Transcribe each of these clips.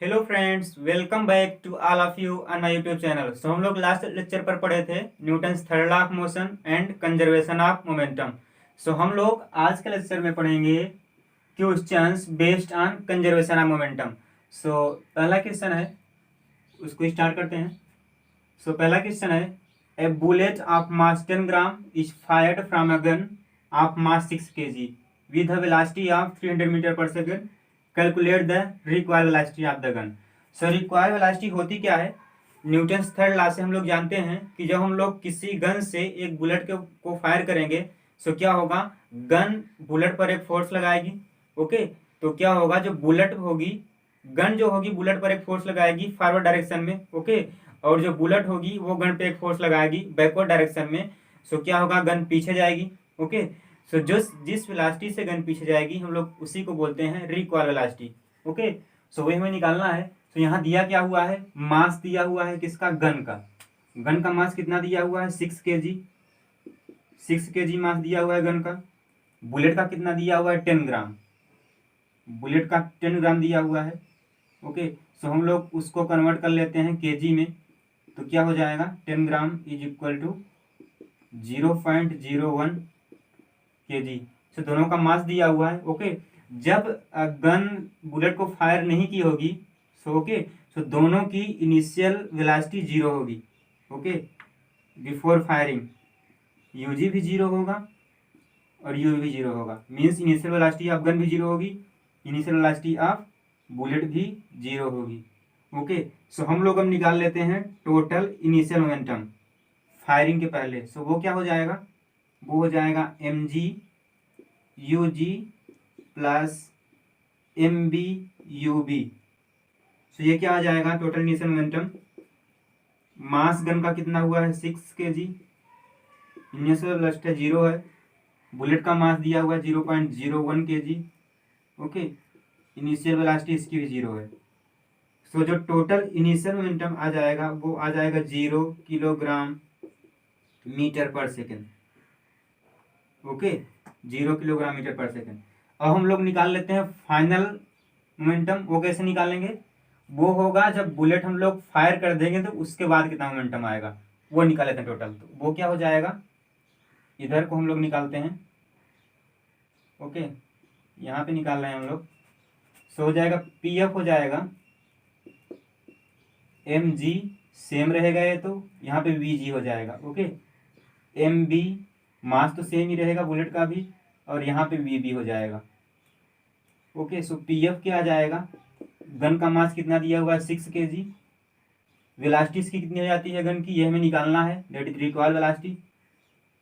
Hello friends, welcome back to all of you on my YouTube channel. So हम लोग last lecture पर पढ़े थे Newton's third law of motion and conservation of momentum. So हम लोग आज के लेक्चर में पढ़ेंगे questions based on conservation of momentum. So पहला क्वेश्चन है, उसको स्टार्ट करते हैं। सो पहला क्वेश्चन है, a bullet of mass 10 gram is fired from a gun of mass 6 kg with a velocity of 300 metre पर second. Calculate the required velocity of the gun. So required velocity होती क्या है? Newton's third law से हम लोग जानते हैं कि जब हम लोग किसी गन से एक बुलेट को फायर करेंगे, सो क्या होगा, गन बुलेट पर एक फोर्स लगाएगी। ओके, तो क्या होगा, जो बुलेट होगी, गन जो होगी बुलेट पर एक फोर्स लगाएगी फॉरवर्ड डायरेक्शन में। ओके, और जो बुलेट होगी वो गन पे एक फोर्स लगाएगी बैकवर्ड डायरेक्शन में। सो क्या होगा, गन पीछे जाएगी। ओके, सो जो जिस वेलोसिटी से गन पीछे जाएगी हम लोग उसी को बोलते हैं रिकॉइल वेलोसिटी। ओके, सो वही हमें निकालना है। तो यहाँ दिया क्या हुआ है, मास दिया हुआ है किसका, गन का। गन का मास कितना दिया हुआ है, 6 kg। 6 kg मास दिया हुआ है गन का। बुलेट का कितना दिया हुआ है, 10 ग्राम। बुलेट का 10 ग्राम दिया हुआ है। ओके, सो हम लोग उसको कन्वर्ट कर लेते हैं केजी में। तो क्या हो जाएगा, 10 gram is equal to 0.01 kg। So दोनों का मास दिया हुआ है। ओके, जब गन बुलेट को फायर नहीं की होगी, सो ओके, सो दोनों की इनिशियल वेलोसिटी 0 होगी। ओके, बिफोर फायरिंग यूजी भी 0 होगा और यू भी 0 होगा। Means initial velocity of gun भी 0 होगी, इनिशियल वेलोसिटी ऑफ बुलेट भी 0 होगी। ओके, सो हम लोग अब निकाल लेते हैं टोटल इनिशियल मोमेंटम फायरिंग के पहले। सो वो क्या हो जाएगा, वो हो जाएगा M G U G plus M B U B. So ये क्या आ जाएगा, total initial momentum. Mass gun का कितना हुआ है, 6 kg। इनिशियल वेलोसिटी 0 है। बुलेट का मास दिया हुआ है 0.01 kg। ओके, इनिशियल वेलोसिटी इसकी भी 0 है। सो जो टोटल इनिशियल मोमेंटम आ जाएगा वो आ जाएगा 0 किलोग्राम मीटर पर सेकेंड। ओके, 0 किलोग्राम मीटर पर सेकेंड। अब हम लोग निकाल लेते हैं फाइनल मोमेंटम। वो कैसे निकालेंगे, वो होगा जब बुलेट हम लोग फायर कर देंगे तो उसके बाद कितना मोमेंटम आएगा वो निकाल लेते हैं टोटल। तो वो क्या हो जाएगा, इधर को हम लोग निकालते हैं। ओके, यहाँ पे निकाल रहे हैं हम लोग। सो हो जाएगा पी एफ हो जाएगा एम जी, सेम रहेगा ये, तो यहाँ पे वी जी हो जाएगा। ओके, एम बी मास तो सेम ही रहेगा बुलेट का भी, और यहाँ पे वी बी हो जाएगा। ओके, सो पी एफ क्या आ जाएगा, गन का मास कितना दिया हुआ है 6 kg। वेलोसिटी इसकी कितनी हो जाती है गन की, ये हमें निकालना है, that is recoil velocity.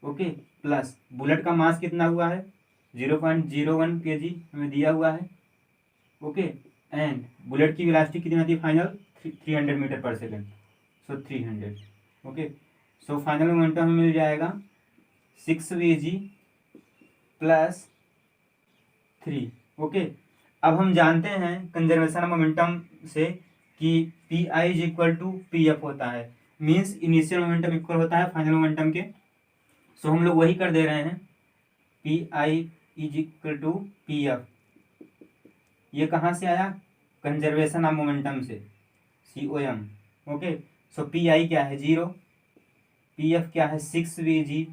Okay, plus bullet का मास कितना हुआ है 0.01 kg हमें दिया हुआ है। ओके, एंड बुलेट की वेलोसिटी कितनी आती है फाइनल, 300 मीटर पर सेकेंड। सो 300। ओके, सो फाइनल मोमेंटम हमें मिल जाएगा 6 VG प्लस 3। ओके, अब हम जानते हैं कंजर्वेशन ऑफ मोमेंटम से कि P I is equal to P f होता है। मीन्स इनिशियल मोमेंटम इक्वल होता है फाइनल मोमेंटम के। सो हम लोग वही कर दे रहे हैं, P I is equal to P F. ये कहाँ से आया, कंजर्वेशन ऑफ मोमेंटम से, C O M. Okay, so P I क्या है 0, पी एफ क्या है 6 VG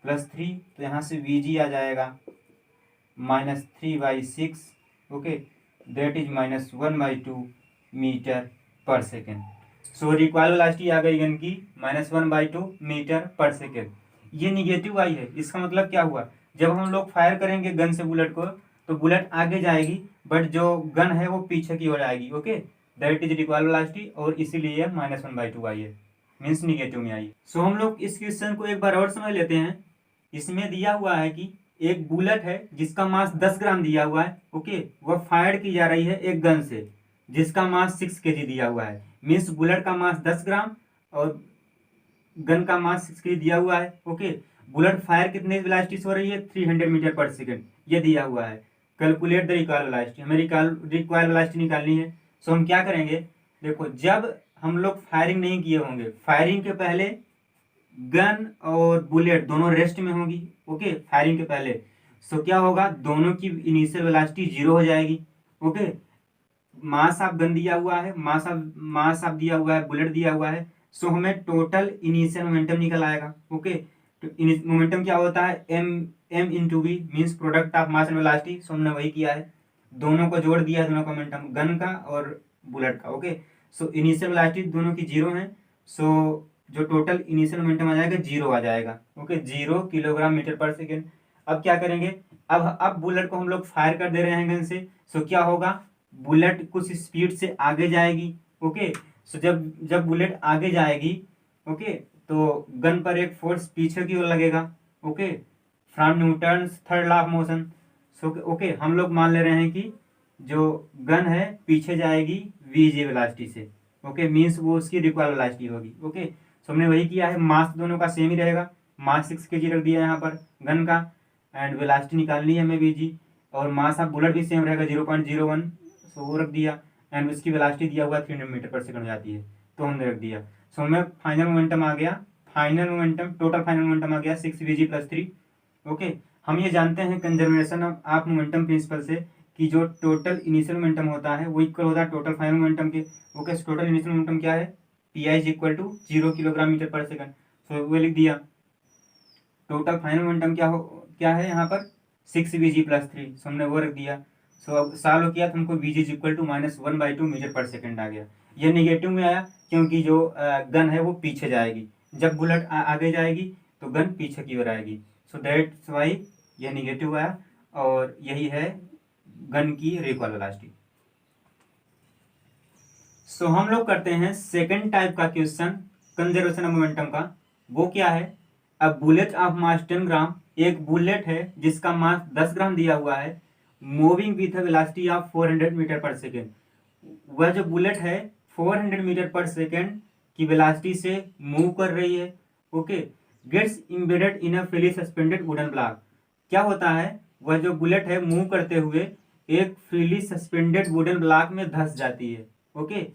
प्लस 3। तो यहाँ से VG आ जाएगा -3/6। ओके, दैट इज -1/2 मीटर पर सेकेंड। सो रिक्वायर्ड वेलोसिटी आ गई गन की -1/2 मीटर पर सेकेंड। ये निगेटिव आई है, इसका मतलब क्या हुआ, जब हम लोग फायर करेंगे गन से बुलेट को तो बुलेट आगे जाएगी बट जो गन है वो पीछे की ओर आएगी। Okay, that is required velocity, और इसीलिए -1/2 आई है, मीन्स निगेटिव में आई। सो हम लोग इस क्वेश्चन को एक बार और समझ लेते हैं। इसमें दिया हुआ है कि एक बुलेट है जिसका मास 10 ग्राम दिया हुआ है। ओके, वह फायर की जा रही है एक गन से जिसका मास 6 kg दिया हुआ है। मीन्स बुलेट का मास 10 ग्राम और गन का मास 6 kg दिया हुआ है। ओके, बुलेट फायर कितने वेलोसिटी से हो रही है, 300 मीटर पर सेकेंड, ये दिया हुआ है। कैलकुलेट द रिक्वायर्ड वेलोसिटी, हमें रिक्वायर्ड वेलोसिटी निकालनी है। सो हम क्या करेंगे, देखो जब हम लोग फायरिंग नहीं किए होंगे, फायरिंग के पहले गन और बुलेट दोनों रेस्ट में होगी। ओके, फायरिंग के पहले। सो क्या होगा, दोनों की इनिशियल वेलोसिटी 0 हो जाएगी। ओके, मास ऑफ गन दिया हुआ है, मास ऑफ दिया हुआ है, बुलेट दिया हुआ है। सो हमें टोटल इनिशियल मोमेंटम निकल आएगा। ओके, तो मोमेंटम क्या होता है, M into V means product of mass and velocity. So हमने वही किया है, दोनों को जोड़ दिया है, दोनों का मोमेंटम, गन का और बुलेट का। ओके, सो इनिशियल वेलोसिटी दोनों की जीरो है। सो जो टोटल इनिशियल मोमेंटम आ जाएगा जीरो आ जाएगा। ओके, 0 किलोग्राम मीटर पर सेकेंड। अब क्या करेंगे, अब बुलेट को हम लोग फायर कर दे रहे हैं गन से। सो क्या होगा, बुलेट कुछ स्पीड से आगे जाएगी। ओके, सो जब जब बुलेट आगे जाएगी, ओके, तो गन पर एक फोर्स पीछे की ओर लगेगा। Okay, from Newton's third law of motion. So okay, हम लोग मान ले रहे हैं कि जो गन है पीछे जाएगी वीजे वेलोसिटी से। ओके, मीन्स वो उसकी रिक्वायर्ड वेलोसिटी होगी। ओके, सो हमने वही किया है, मास दोनों का सेम ही रहेगा। मास 6 kg रख दिया यहाँ पर गन का, एंड वेलोसिटी निकालनी है हमें वीजी, और मास ऑफ बुलेट भी सेम रहेगा 0.01। सो वो रख दिया, एंड उसकी वेलोसिटी दिया हुआ 300 मीटर पर सेकंड हो जाती है, तो हमने रख दिया। सो हमें फाइनल मोमेंटम आ गया, टोटल फाइनल मोमेंटम आ गया 6 VG+3। ओके, हम ये जानते हैं कंजर्वेशन ऑफ मोमेंटम प्रिंसिपल से कि जो टोटल इनिशियल मोमेंटम होता है वो इक्वल होता है टोटल फाइनल मोमेंटम के। ओके, टोटल इनिशियल मोमेंटम क्या है, p is equal to 0 kilogram metre पर सेकंड। सो वो लिख दिया। टोटल फाइनल मोमेंटम क्या है यहाँ पर 6 VG+3। सो हमने वो रख दिया। सो अब सॉल्व किया तो हमको VG is equal to -1/2 metre पर सेकंड आ गया। ये निगेटिव में आया क्योंकि जो गन है वो पीछे जाएगी, जब बुलेट आगे जाएगी तो गन पीछे की ओर आएगी। सो दैट्स वाई यह निगेटिव आया, और यही है गन की रिकॉल वेलोसिटी। सो हम लोग करते हैं सेकंड टाइप का क्वेश्चन कंजर्वेशन ऑफ मोमेंटम का। वो क्या है, अब बुलेट ऑफ मास 10 ग्राम, एक बुलेट है जिसका मास 10 ग्राम दिया हुआ है, moving with velocity of 400 metre पर सेकेंड। वह जो बुलेट है 400 मीटर पर सेकेंड की वेलोसिटी से मूव कर रही है। Okay, gets embedded in a freely suspended wooden block. क्या होता है, वह जो बुलेट है मूव करते हुए एक फ्रीली सस्पेंडेड वुडन ब्लॉक में धंस जाती है। ओके,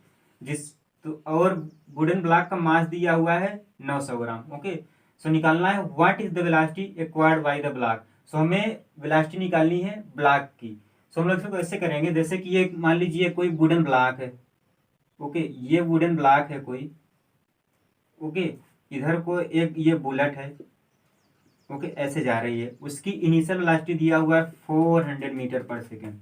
जिस तो और वुडन ब्लॉक का मास दिया हुआ है 900 ग्राम। ओके, सो निकालना है what is the velocity acquired by the block. So हमें वेलोसिटी निकालनी है ब्लॉक की। सो हम लोग इसको ऐसे करेंगे, जैसे कि ये मान लीजिए कोई वुडन ब्लॉक है। ओके, ये वुडन ब्लॉक है कोई। ओके, इधर को एक ये बुलेट है। ओके, ऐसे जा रही है, उसकी इनिशियल वेलोसिटी दिया हुआ है 400 मीटर पर सेकेंड।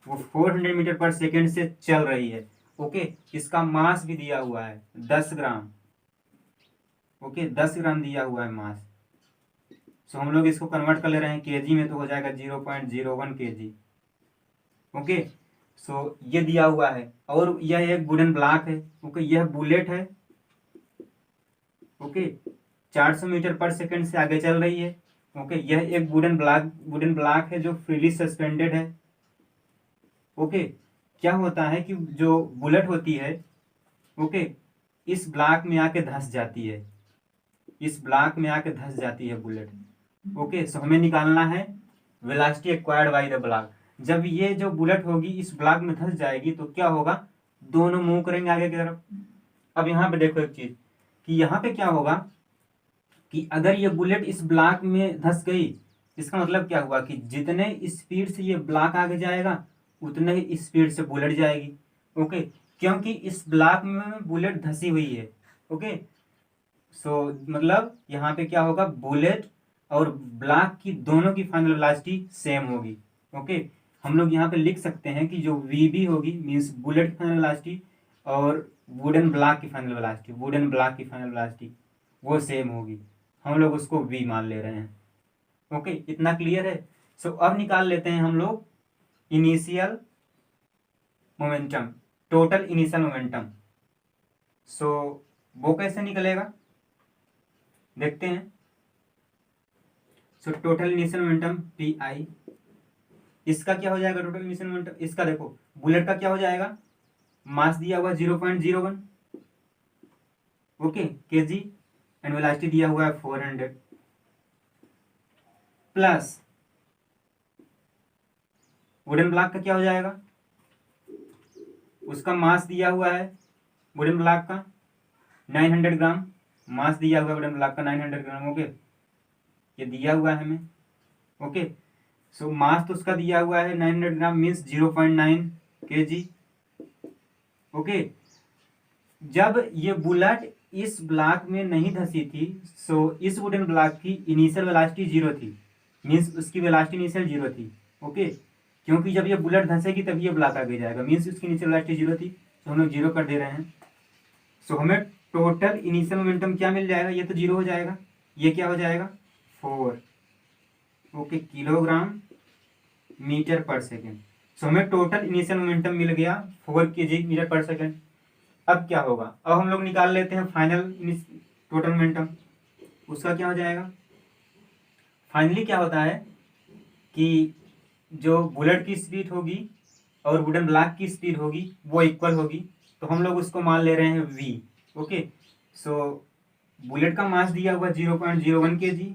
वो 400 मीटर पर सेकेंड से चल रही है। ओके, इसका मास भी दिया हुआ है 10 ग्राम। ओके, 10 ग्राम दिया हुआ है मास। सो हम लोग इसको कन्वर्ट कर ले रहे हैं केजी में, तो हो जाएगा 0.01 kg। ओके, सो ये दिया हुआ है, और यह एक वुडन ब्लॉक है। ओके, यह बुलेट है। ओके, 400 मीटर पर सेकंड से आगे चल रही है। ओके, यह एक वुडन ब्लॉक है जो फ्रीली सस्पेंडेड है। ओके, क्या होता है कि जो बुलेट होती है, ओके, इस ब्लॉक में आके धंस जाती है, इस ब्लॉक में आके धंस जाती है बुलेट। ओके, सो हमें निकालना है velocity acquired by the block. जब ये जो बुलेट होगी इस ब्लॉक में धंस जाएगी तो क्या होगा, दोनों मूव करेंगे आगे की तरफ। अब यहाँ पे देखो एक चीज कि यहाँ पे क्या होगा कि अगर ये बुलेट इस ब्लॉक में धंस गई, इसका मतलब क्या हुआ कि जितने स्पीड से ये ब्लॉक आगे जाएगा उतने ही स्पीड से बुलेट जाएगी। ओके, क्योंकि इस ब्लॉक में बुलेट धंसी हुई है। ओके, सो मतलब यहाँ पे क्या होगा, बुलेट और ब्लॉक की दोनों की फाइनल वेलोसिटी सेम होगी। ओके, हम लोग यहाँ पे लिख सकते हैं कि जो वीबी होगी मीन्स बुलेट की फाइनल वेलोसिटी और वुडन ब्लॉक की फाइनल वेलोसिटी वो सेम होगी। हम लोग उसको वी मान ले रहे हैं। ओके, इतना क्लियर है। सो अब निकाल लेते हैं हम लोग initial momentum, total initial momentum. So वो कैसे निकलेगा देखते हैं। So total initial momentum P I, इसका क्या हो जाएगा टोटल इनिशियल मोमेंटम, इसका देखो बुलेट का क्या हो जाएगा, मास दिया हुआ 0.01 ओके केजी, एंड वेलोसिटी दिया हुआ है 400, प्लस वुडन ब्लॉक का क्या हो जाएगा, उसका मास दिया हुआ है वुडन ब्लॉक का 900 ग्राम, मास दिया हुआ है वुडन ब्लॉक का 900 ग्राम। ओके, ये दिया हुआ है हमें। ओके, सो मास तो उसका दिया हुआ है 900 ग्राम मीन्स 0.9 kg, ओके, जब ये बुलेट इस ब्लॉक में नहीं धंसी थी, सो इस वुडन ब्लॉक की इनिशियल वेलोसिटी 0 थी, मीन्स उसकी वेलोसिटी इनिशियल 0 थी। ओके, क्योंकि जब ये बुलेट धंसेगी तब ये ब्लॉक आगे जाएगा, मीन्स उसकी इनिशियल वेलोसिटी 0 थी, तो हम लोग 0 कर दे रहे हैं। सो हमें टोटल इनिशियल मोमेंटम क्या मिल जाएगा, ये तो 0 हो जाएगा, ये क्या हो जाएगा 4, ओके, किलोग्राम मीटर पर सेकेंड। सो हमें टोटल इनिशियल मोमेंटम मिल गया 4 kg मीटर पर सेकेंड। अब क्या होगा, अब हम लोग निकाल लेते हैं फाइनल टोटल मोमेंटम, उसका क्या हो जाएगा। फाइनली क्या होता है कि जो बुलेट की स्पीड होगी और वुडन ब्लॉक की स्पीड होगी वो इक्वल होगी, तो हम लोग उसको मान ले रहे हैं v। ओके, सो बुलेट का मास दिया हुआ 0.01 kg,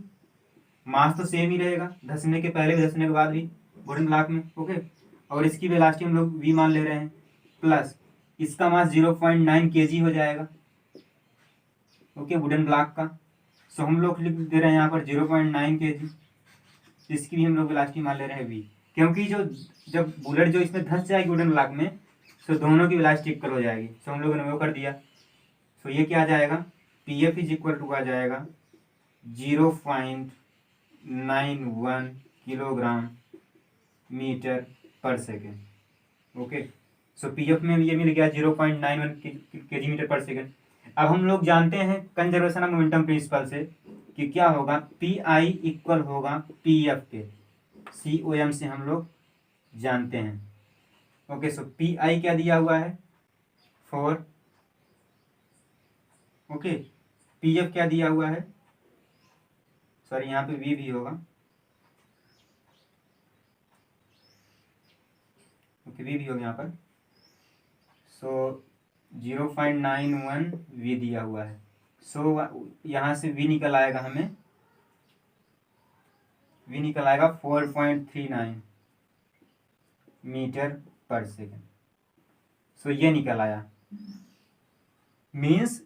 मास तो सेम ही रहेगा, धंसने के पहले भी धंसने के बाद भी वुडन ब्लॉक में। ओके, और इसकी वेलोसिटी हम लोग v मान ले रहे हैं, प्लस इसका मास 0.9 kg हो जाएगा, ओके, वुडन ब्लॉक का। सो हम लोग लिख दे रहे हैं यहाँ पर 0.9 kg, इसकी भी हम लोग वेलोसिटी मान ले रहे हैं v, क्योंकि जो जब बुलेट जो इसमें धंस जाएगी वुडन ब्लॉक में, सो दोनों की वेलोसिटी इक्वल हो जाएगी। सो हम लोगों ने वो कर दिया। सो ये क्या आ जाएगा, P F is equal to आ जाएगा 0.91 किलोग्राम मीटर पर second. Okay, so P F में ये मिल गया 0.91 kg मीटर पर सेकेंड। अब हम लोग जानते हैं कंजर्वेशन ऑफ मोमेंटम प्रिंसिपल से कि क्या होगा, पी आई इक्वल होगा पी एफ के, सी ओ एम से हम लोग जानते हैं। ओके, सो पी आई क्या दिया हुआ है 4, ओके, पी एफ क्या दिया हुआ है, सॉरी यहाँ पे वी भी होगा, ओके, वी भी होगा यहाँ पर। सो 0.91 वी दिया हुआ है। सो यहाँ से वी निकल आएगा, हमें वी निकल आएगा 4.39 मीटर पर सेकेंड। सो ये निकल आया, मीन्स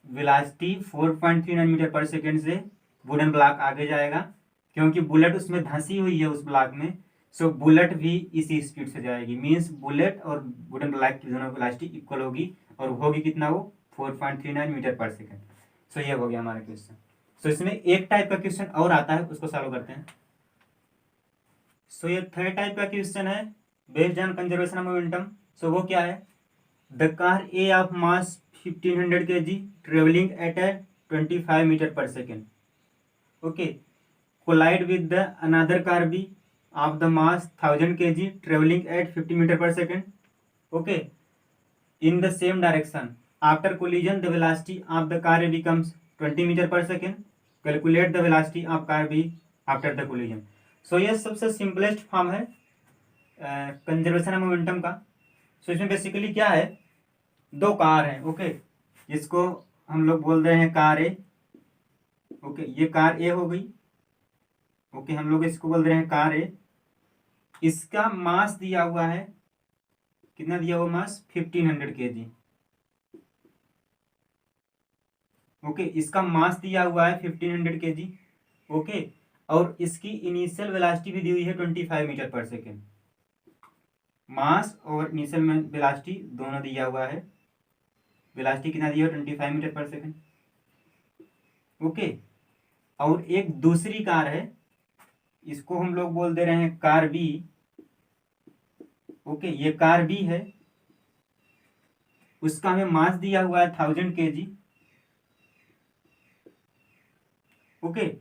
वेलोसिटी 4.39 मीटर पर सेकेंड से वुडन ब्लॉक आगे जाएगा, क्योंकि बुलेट उसमें धंसी हुई है उस ब्लॉक में। सो बुलेट भी इसी स्पीड से जाएगी, मीन्स बुलेट और वुडन ब्लॉक की दोनों वेलोसिटी इक्वल होगी, और होगी कितना, वो 4.39 मीटर पर सेकेंड। सो ये हो गया हमारा क्वेश्चन। सो इसमें एक टाइप का क्वेश्चन और आता है, उसको सॉल्व करते हैं। सो ये थर्ड टाइप का क्वेश्चन है based on conservation of momentum. So वो क्या है, the car A of mass 1500 kg traveling at a 25 meter per second, okay, collide with the another car B of the mass 1000 kg traveling at 50 meter per second, okay, in the same direction. After collision the velocity of the car A becomes 20 meter per second. Calculate the velocity of car B after the collision. So ये सबसे simplest form है conservation of momentum का। सो इसमें basically क्या है, दो car हैं, okay, जिसको हम लोग बोल रहे हैं कार ए, ओके, ये कार ए हो गई, ओके, हम लोग इसको बोल रहे हैं कार ए। इसका मास दिया हुआ है, कितना दिया हुआ मास 1500 kg, ओके, इसका मास दिया हुआ है 1500 kg, ओके, और इसकी इनिशियल वेलोसिटी भी दी हुई है 25 मीटर पर सेकेंड। मास और इनिशियल वेलोसिटी दोनों दिया हुआ है, वेलोसिटी कितना दिया है 25 मीटर पर सेकेंड, ओके, और एक दूसरी कार है, इसको हम लोग बोल दे रहे हैं कार बी, ओके, ये कार बी है, उसका हमें मास दिया हुआ है 1000 kg, ओके,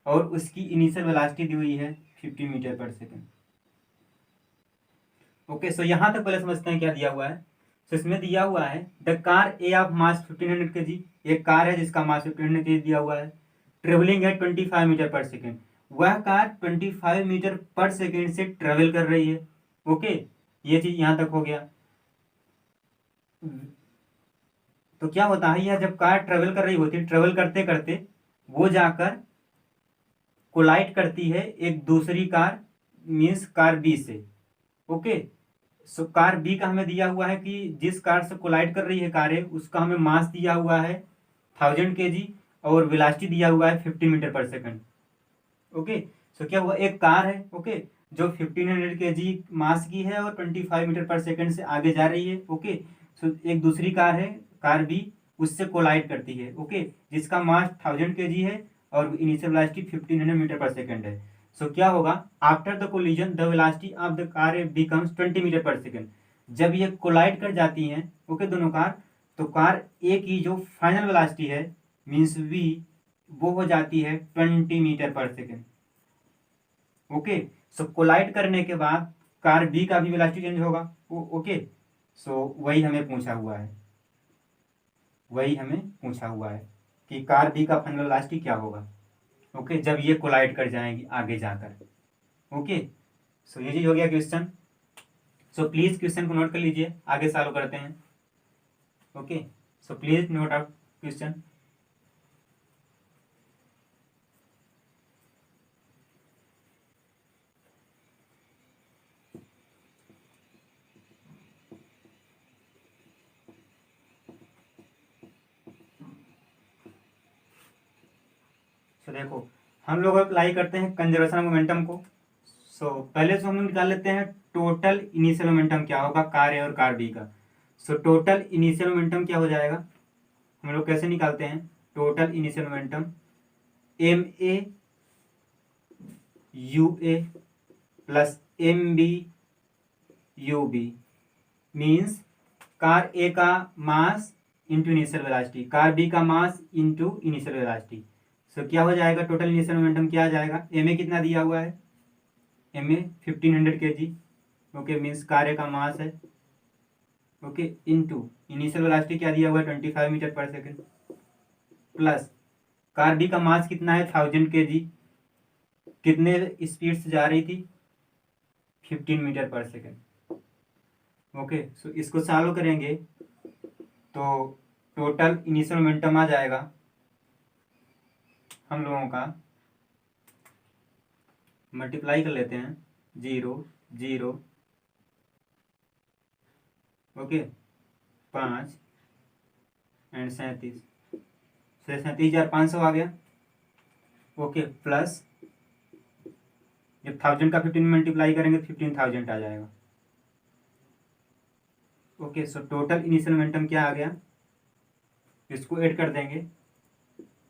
और उसकी इनिशियल वेलोसिटी दी हुई है 50 मीटर पर सेकेंड। ओके, सो यहां तक पहले समझते हैं क्या दिया हुआ है। सो इसमें दिया हुआ है the car A of mass 1500 kg, एक कार है जिसका मास 1500 kg दिया हुआ है, ट्रेवलिंग है 25 मीटर पर सेकेंड। वह कार 25 मीटर पर सेकेंड से ट्रेवल कर रही है, ओके, ये चीज यहां तक हो गया। तो क्या होता है, यह जब कार ट्रेवल कर रही होती है, ट्रेवल करते करते वो जाकर कोलाइड करती है एक दूसरी कार, मीन्स कार बी से, ओके। सो कार बी का हमें दिया हुआ है कि जिस कार से कोलाइड कर रही है कार ए, उसका हमें मास दिया हुआ है 1000 kg और वेलोसिटी दिया हुआ है 50 मीटर पर सेकंड, ओके। सो क्या हुआ, एक कार है, ओके, जो 1500 kg मास की है और 25 मीटर पर सेकंड से आगे जा रही है, ओके। सो एक दूसरी कार है, कार बी, उससे कोलाइड करती है, ओके, जिसका मास 1000 kg है और इनिशियल वेलोसिटी 1500 मीटर पर सेकंड है। सो क्या होगा, after the collision the velocity of the car becomes 20 metre पर सेकंड। जब ये कोलाइड कर जाती हैं, ओके, दोनों कार, तो कार ए की जो फाइनल वेलोसिटी है मीन्स वी, वो हो जाती है 20 मीटर पर सेकंड, ओके। सो कोलाइड करने के बाद कार बी का भी वेलोसिटी चेंज होगा, ओके। सो वही हमें पूछा हुआ है, वही हमें पूछा हुआ है कि कार बी का फाइनल वेलोसिटी क्या होगा, ओके, जब ये कोलाइड कर जाएंगी आगे जाकर, ओके। सो ये चीज हो गया क्वेश्चन। सो प्लीज क्वेश्चन को नोट कर लीजिए, आगे सॉल्व करते हैं, okay. So please note out question. So देखो, हम लोग अप्लाई करते हैं कंजर्वेशन मोमेंटम को। सो पहले से हम लोग निकाल लेते हैं टोटल इनिशियल मोमेंटम क्या होगा कार ए और कार बी का। सो टोटल इनिशियल मोमेंटम क्या हो जाएगा, हम लोग कैसे निकालते हैं, total initial momentum M A U A plus M B U B, means car A का mass into initial velocity, car B का mass into initial velocity. So क्या हो जाएगा, टोटल इनिशियल मोमेंटम क्या आ जाएगा, एम ए कितना दिया हुआ है, M A 1500 kg, okay, means car A का मास है, ओके, इंटू इनिशियल वेलोसिटी क्या दिया हुआ है 25 मीटर पर सेकेंड, प्लस कार बी का मास कितना है 1000 kg, कितने स्पीड से जा रही थी 15 मीटर पर सेकेंड, ओके। सो इसको सॉल्व करेंगे तो टोटल इनिशियल मोमेंटम आ जाएगा हम लोगों का, मल्टीप्लाई कर लेते हैं, 0 0, ओके, 5 एंड 37, 37,500 आ गया, ओके, प्लस जब 1000 का 15 मल्टीप्लाई करेंगे 15,000 आ जाएगा, ओके। सो टोटल इनिशियल मोमेंटम क्या आ गया, इसको ऐड कर देंगे,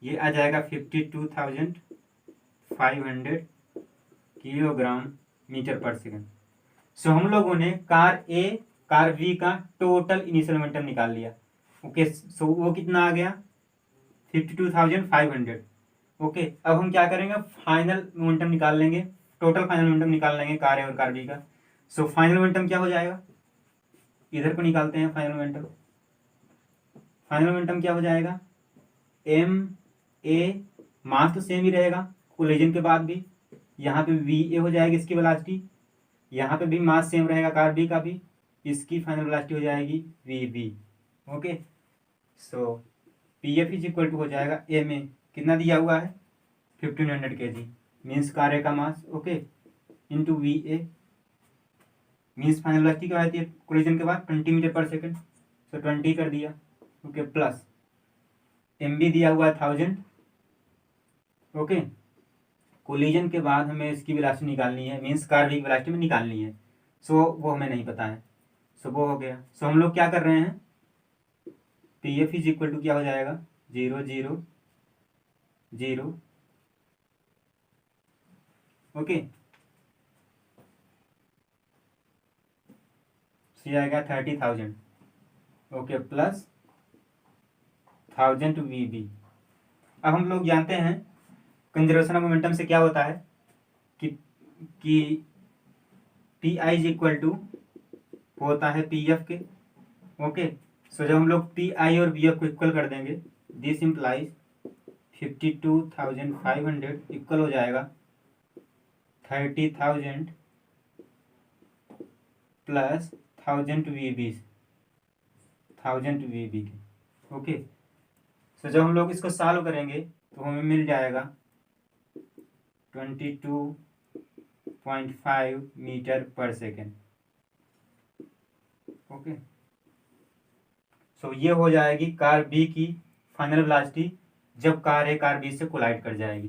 ये आ जाएगा 52,500 किलोग्राम मीटर पर सेकंड। सो हम लोगों ने कार ए कार बी का टोटल इनिशियल मोमेंटम निकाल लिया, ओके। सो वो कितना आ गया 52,500, ओके। अब हम क्या करेंगे, फाइनल मोमेंटम निकाल लेंगे, टोटल फाइनल मोमेंटम निकाल लेंगे कार ए और कार बी का। सो फाइनल मोमेंटम क्या हो जाएगा, इधर को निकालते हैं फाइनल मोमेंटम, फाइनल मोमेंटम क्या हो जाएगा, एम ए, मास तो सेम ही रहेगा कोलिजन के बाद भी, यहाँ पे वी ए हो जाएगी इसकी वेलोसिटी, यहाँ पे भी मास सेम रहेगा कार बी का भी, इसकी फाइनल वेलोसिटी हो जाएगी V B, okay. So P F is equal to हो जाएगा एम ए, कितना दिया हुआ है 1500 kg, मीन्स कार ए का mass, okay, into V A, means final velocity क्या आती है कोलिजन के बाद 20 मीटर पर सेकंड, सो 20 कर दिया, ओके, प्लस एम बी दिया हुआ है 1000, ओके। कोलिजन के बाद हमें इसकी वेलोसिटी निकालनी है, मीन्स कार बी की वेलोसिटी में निकालनी है, सो वो हमें नहीं पता है, सो वो हो गया। सो हम लोग क्या कर रहे हैं, P F is equal to क्या हो जाएगा 0 0 0, ओके, सी आएगा 30,000, ओके, प्लस 1000 वी बी। अब हम लोग जानते हैं कंजर्वेशन ऑफ मोमेंटम से क्या होता है कि P I is equal to होता है पी एफ के, ओके। सो जब हम लोग पी आई और बी एफ को इक्वल कर देंगे, दिस इम्प्लाइज 52,500 इक्वल हो जाएगा 30,000 plus 1000 V B, 1000 V B के, ओके। सो जब हम लोग इसको सॉल्व करेंगे तो हमें मिल जाएगा 22.5 मीटर पर सेकेंड, ओके। सो ये हो जाएगी कार बी की फाइनल वेलोसिटी जब कार ए कार बी से कोलाइड कर जाएगी।